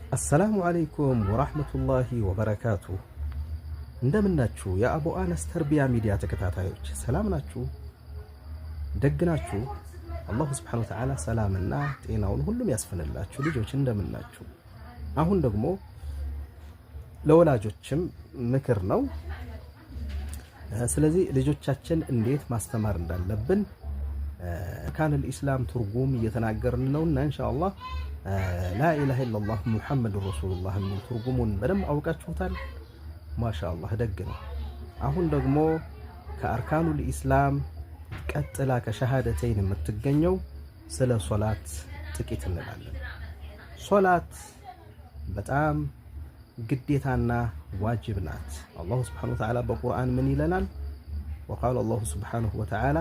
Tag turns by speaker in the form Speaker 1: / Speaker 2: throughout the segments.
Speaker 1: አሰላሙ አለይኩም ወራህመቱላሂ ወበረካቱ። እንደምናችሁ የአቡ አነስ ተርቢያ ሚዲያ ተከታታዮች ሰላም ናችሁ? ደግ ናችሁ? አላሁ ሱብሓነሁ ወተዓላ ሰላምና ጤናውን ሁሉም ያስፈንላችሁ። ልጆች እንደምናችሁ? አሁን ደግሞ ለወላጆችም ምክር ነው። ስለዚህ ልጆቻችን እንዴት ማስተማር እንዳለብን ካነል ኢስላም ትርጉም እየተናገርን ነውና ኢንሻአላህ ላኢላሃ ኢለላህ ሙሐመዱር ረሱሉላህ የሚል ትርጉሙን በደንብ አውቃችሁታል። ማሻአላህ ደግ ነው። አሁን ደግሞ ከአርካኑል ኢስላም ቀጥላ ከሸሃደተይን የምትገኘው ስለ ሶላት ጥቂት እንላለን። ሶላት በጣም ግዴታና ዋጅብ ናት። አላሁ ሱብሓነሁ ወተዓላ በቁርአን ምን ይለናል? ወቃለ አላሁ ሱብሓነሁ ወተዓላ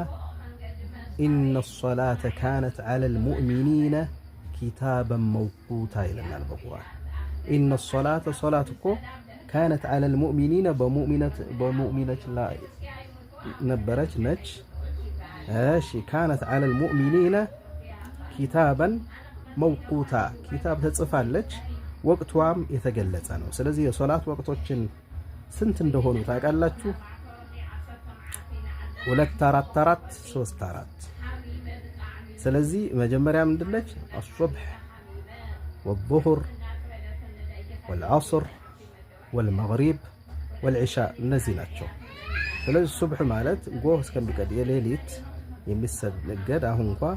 Speaker 1: ኢነ ሶላተ ካነት ዐለል ሙእሚኒነ ኪታበን መውቁታ ይለናል በቁርአን። ኢነ ሶላተ ሶላት እኮ ካነት ዐለል ሙእሚኒነ በሙእሚኖች ላይ ነበረች ነች። እሺ ካነት ዐለል ሙእሚኒነ ኪታበን መውቁታ ኪታብ ተጽፋለች፣ ወቅቷም የተገለጸ ነው። ስለዚህ የሶላት ወቅቶችን ስንት እንደሆኑ ታውቃላችሁ? 2 4 4 3 4። ስለዚህ መጀመሪያ ምንድነች? الصبح والظهر والعصر والمغرب والعشاء እነዚህ ናቸው። ስለዚህ ሱብህ ማለት ጎህ እስከሚቀድ የሌሊት የሚሰገድ አሁን እንኳን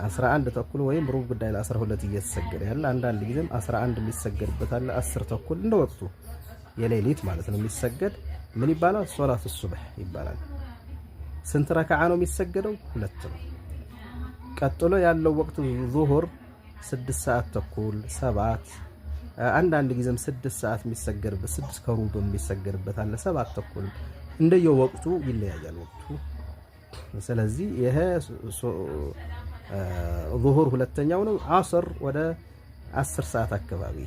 Speaker 1: 11 ተኩል ወይም ሩብ ጉዳይ ለ12 እየተሰገደ ያለ አንዳንድ ጊዜም 11 የሚሰገድበት አለ 10 ተኩል እንደ ወቅቱ የሌሊት ማለት ነው የሚሰገድ ምን ይባላል? ሶላት ሱብህ ይባላል። ስንት ረካዓ ነው የሚሰገደው? 2 ነው። ቀጥሎ ያለው ወቅት ዙሁር 6 ሰዓት ተኩል 7፣ አንዳንድ ጊዜም 6 ሰዓት የሚሰገድበት 6 ከሩብ የሚሰገድበት አለ 7 ተኩል እንደየወቅቱ ይለያያል ወቅቱ። ስለዚህ ይሄ ዙሁር ሁለተኛው ነው። አስር ወደ 10 ሰዓት አካባቢ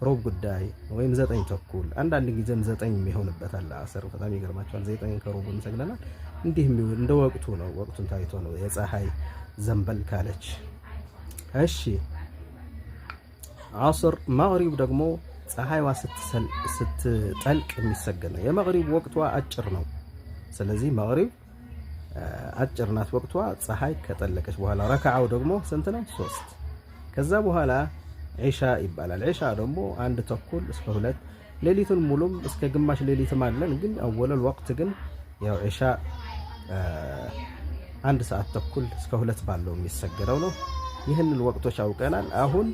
Speaker 1: ሩብ ጉዳይ ወይም 9 ተኩል አንዳንድ ጊዜም 9 የሚሆንበት አለ። አስር በጣም ይገርማቸዋል። 9 ከሩብ እንሰግደናል። እንዲህ እንደ ወቅቱ ነው። ወቅቱን ታይቶ ነው የፀሐይ ዘንበል ካለች። እሺ አስር መግሪብ ደግሞ ፀሐይዋ ስትጠልቅ የሚሰገድ ነው። የመግሪብ ወቅቷ አጭር ነው። ስለዚህ መግሪብ አጭር ናት ወቅቷ ፀሐይ ከጠለቀች በኋላ። ረካዓው ደግሞ ስንት ነው? 3። ከዛ በኋላ ዒሻ ይባላል። ዒሻ ደግሞ 1 ተኩል እስከ 2፣ ሌሊቱን ሙሉም እስከ ግማሽ ሌሊትም አለን። ግን አወለል ወቅት ግን ያው ዒሻ 1 ሰዓት ተኩል እስከ 2 ባለው የሚሰገደው ነው። ይህንን ወቅቶች አውቀናል። አሁን